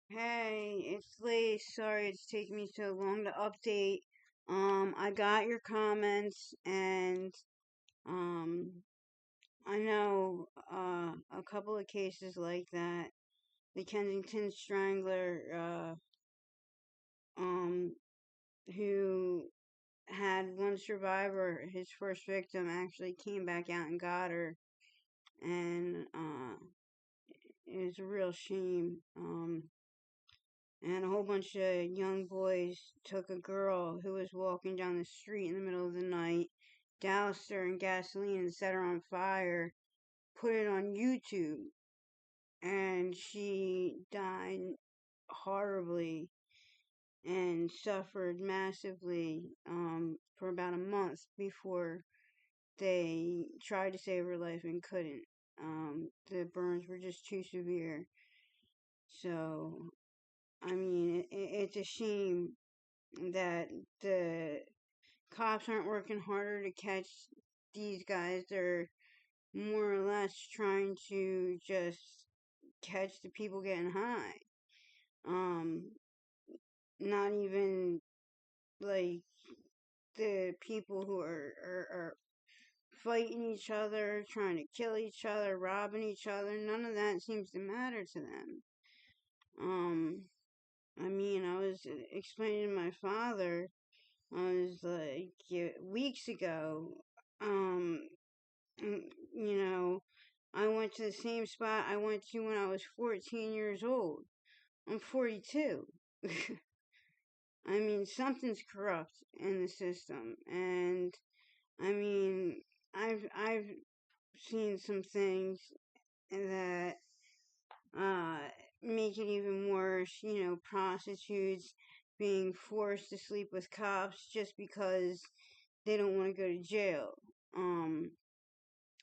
Hey, it's late. Sorry it's taking me so long to update. I got your comments and um I know a couple of cases like that. The Kensington Strangler um who had one survivor, his first victim actually came back out and got her, and it was a real shame. And a whole bunch of young boys took a girl who was walking down the street in the middle of the night, doused her in gasoline and set her on fire, put it on YouTube, and she died horribly and suffered massively for about a month before they tried to save her life and couldn't. The burns were just too severe. So, I mean, it's a shame that the cops aren't working harder to catch these guys. They're more or less trying to just catch the people getting high. Um, Not even like the people who are fighting each other, trying to kill each other, robbing each other. None of that seems to matter to them. Um, I mean, I was explaining to my father, I was like, weeks ago, um, you know, I went to the same spot I went to when I was 14 years old. I'm 42. I mean, something's corrupt in the system, and I mean, I've seen some things that uh make it even worse. You know, prostitutes being forced to sleep with cops just because they don't want to go to jail. Um,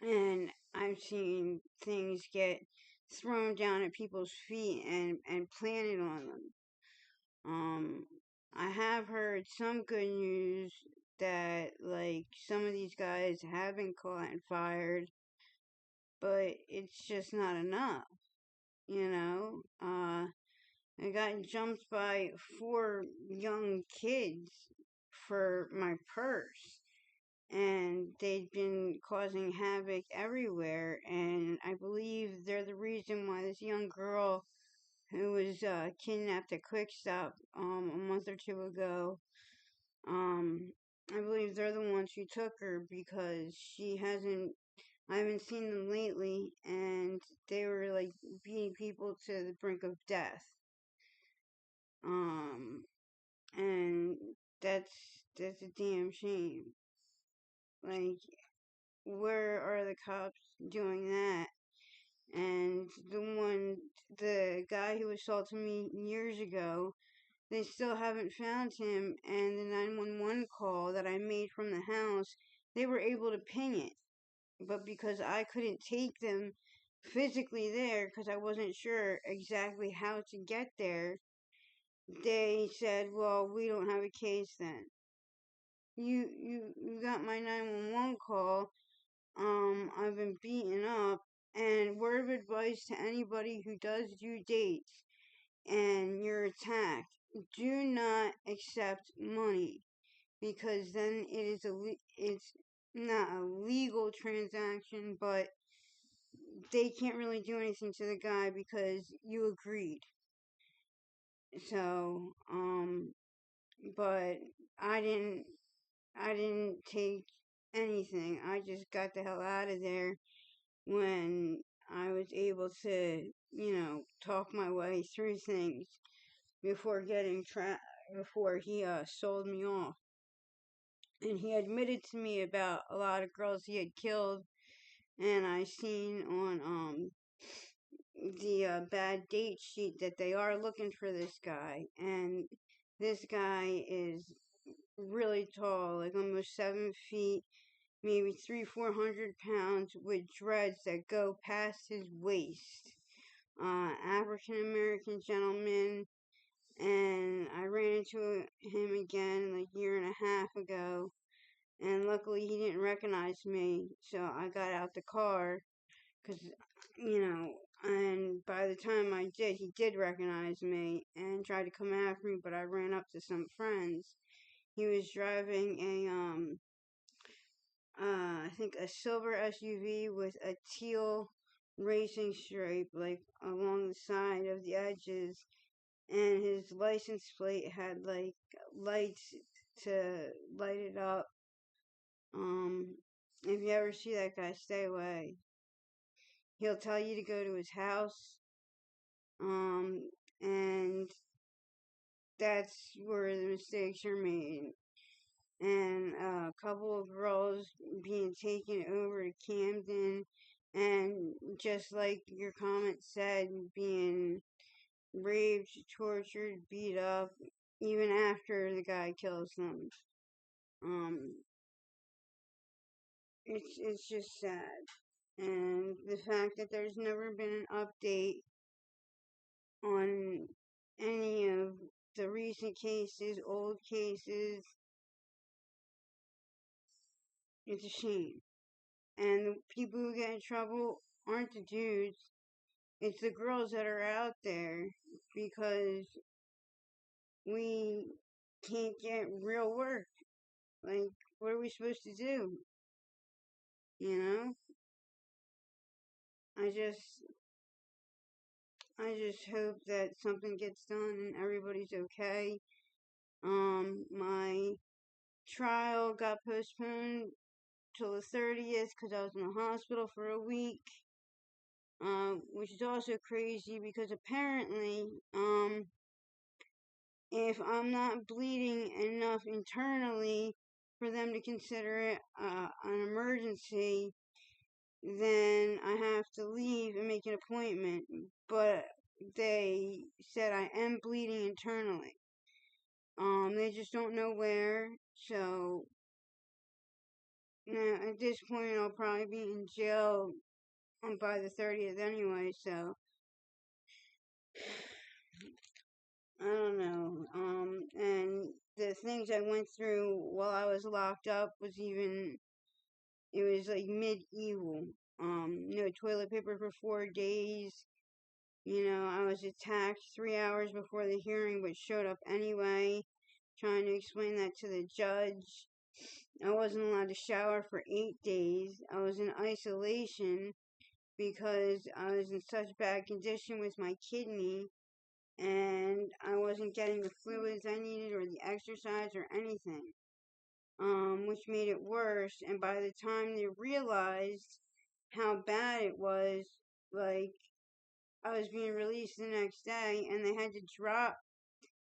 and I've seen things get thrown down at people's feet and planted on them. Um, I have heard some good news that like some of these guys have been caught and fired, but it's just not enough, you know. I got jumped by four young kids for my purse, and they'd been causing havoc everywhere. And I believe they're the reason why this young girl who was kidnapped at Quick Stop a month or two ago, um, I believe they're the ones who took her because she hasn't. I haven't seen them lately, and they were like beating people to the brink of death. Um, and that's a damn shame. Like, where are the cops doing that? And the guy who assaulted me years ago, they still haven't found him. And the 911 call that I made from the house, they were able to ping it. But because I couldn't take them physically there, because I wasn't sure exactly how to get there, they said, well, we don't have a case then. You got my 911 call. I've been beaten up. And word of advice to anybody who does do dates and you're attacked, do not accept money because then it's not a legal transaction, but they can't really do anything to the guy because you agreed. So, but I didn't I didn't take anything. I just got the hell out of there when I was able to, talk my way through things before before he sold me off. And he admitted to me about a lot of girls he had killed, and I seen on the bad date sheet that they are looking for this guy, and this guy is really tall, like almost 7 feet, maybe 400 pounds, with dreads that go past his waist. African American gentleman, and I ran into him again like a year and a half ago, and luckily he didn't recognize me, so I got out the car because And by the time I did, he did recognize me and tried to come after me, but I ran up to some friends. He was driving I think a silver SUV with a teal racing stripe, like along the side of the edges, and his license plate had like lights to light it up. If you ever see that guy, stay away. He'll tell you to go to his house, um, and that's where the mistakes are made. And a couple of girls being taken over to Camden, and just like your comment said, being raped, tortured, beat up, even after the guy kills them. Um, it's just sad, and the fact that there's never been an update on any of the recent cases, old cases, it's a shame. And the people who get in trouble aren't the dudes, it's the girls that are out there because we can't get real work. Like, what are we supposed to do? You know? I just I just hope that something gets done and everybody's okay. My trial got postponed till the 30th because I was in the hospital for a week. Which is also crazy because apparently, if I'm not bleeding enough internally for them to consider it an emergency, then I have to leave and make an appointment. But they said I am bleeding internally. They just don't know where. So now at this point, I'll probably be in jail by the 30th anyway. So I don't know. And the things I went through while I was locked up was even, it was like medieval. No toilet paper for 4 days. You know, I was attacked 3 hours before the hearing, but showed up anyway, trying to explain that to the judge. I wasn't allowed to shower for 8 days. I was in isolation because I was in such bad condition with my kidney, and I wasn't getting the fluids I needed or the exercise or anything, which made it worse. And by the time they realized how bad it was, like, I was being released the next day, and they had to drop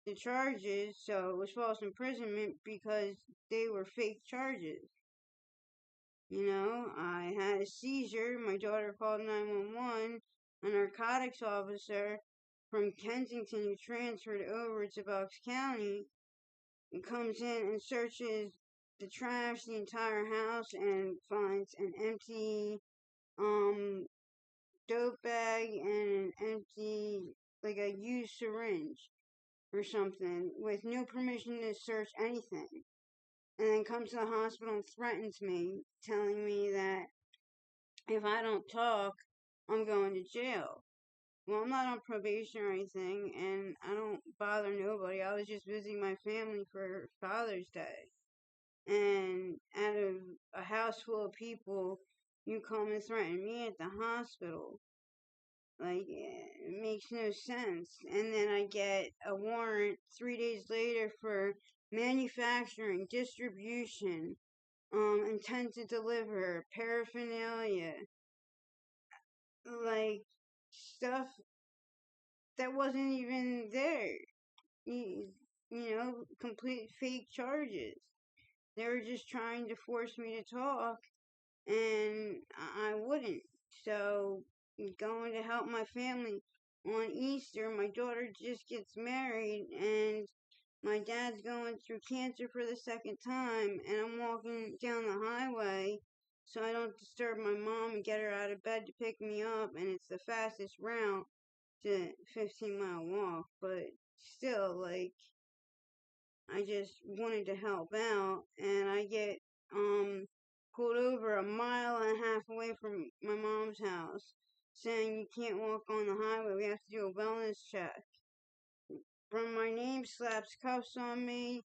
the charges, so it was false imprisonment because they were fake charges. You know, I had a seizure. My daughter called 911. A narcotics officer from Kensington who transferred over to Bucks County comes in and searches the trash, the entire house, and finds an empty dope bag and an empty, like a used syringe or something with no permission to search anything. And then comes to the hospital and threatens me, telling me that if I don't talk, I'm going to jail. Well, I'm not on probation or anything, and I don't bother nobody. I was just visiting my family for Father's Day. And out of a house full of people, you come and threaten me at the hospital. Like, it makes no sense. And then I get a warrant 3 days later for manufacturing, distribution, intent to deliver, paraphernalia, like stuff that wasn't even there. You know, complete fake charges. They were just trying to force me to talk, and I wouldn't. So, going to help my family on Easter, my daughter just gets married, and my dad's going through cancer for the second time, and I'm walking down the highway so I don't disturb my mom and get her out of bed to pick me up, and it's the fastest route to 15-mile walk, but still, like, I just wanted to help out, and I get pulled over a mile and a half away from my mom's house. saying you can't walk on the highway. We have to do a wellness check. From my name slaps cuffs on me.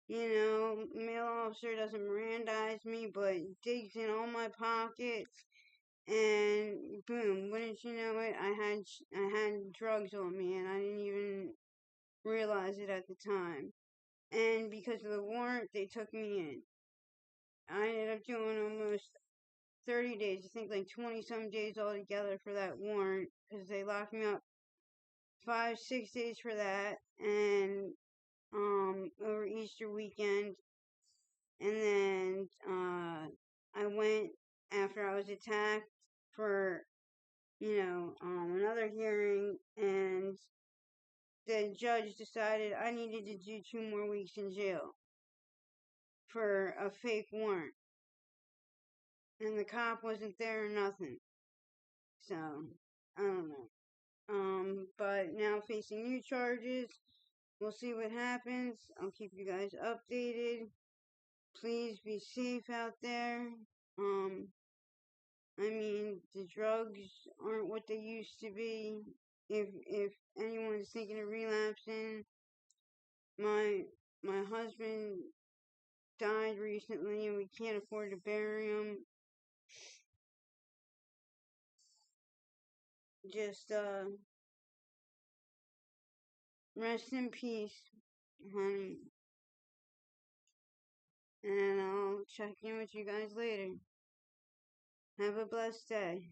You know, male officer doesn't Mirandize me, but digs in all my pockets. And boom, wouldn't you know it, I had drugs on me, and I didn't even realize it at the time. And because of the warrant, they took me in. I ended up doing almost 30 days, I think like 20 some days altogether for that warrant, because they locked me up 5, 6 days for that, and over Easter weekend, and then I went after I was attacked for another hearing, and the judge decided I needed to do 2 more weeks in jail for a fake warrant, and the cop wasn't there or nothing. So I don't know. But now facing new charges. We'll see what happens. I'll keep you guys updated. Please be safe out there. Um, I mean, the drugs aren't what they used to be. If anyone's thinking of relapsing, my my husband died recently, and we can't afford to bury him. Just rest in peace, honey. And I'll check in with you guys later. Have a blessed day.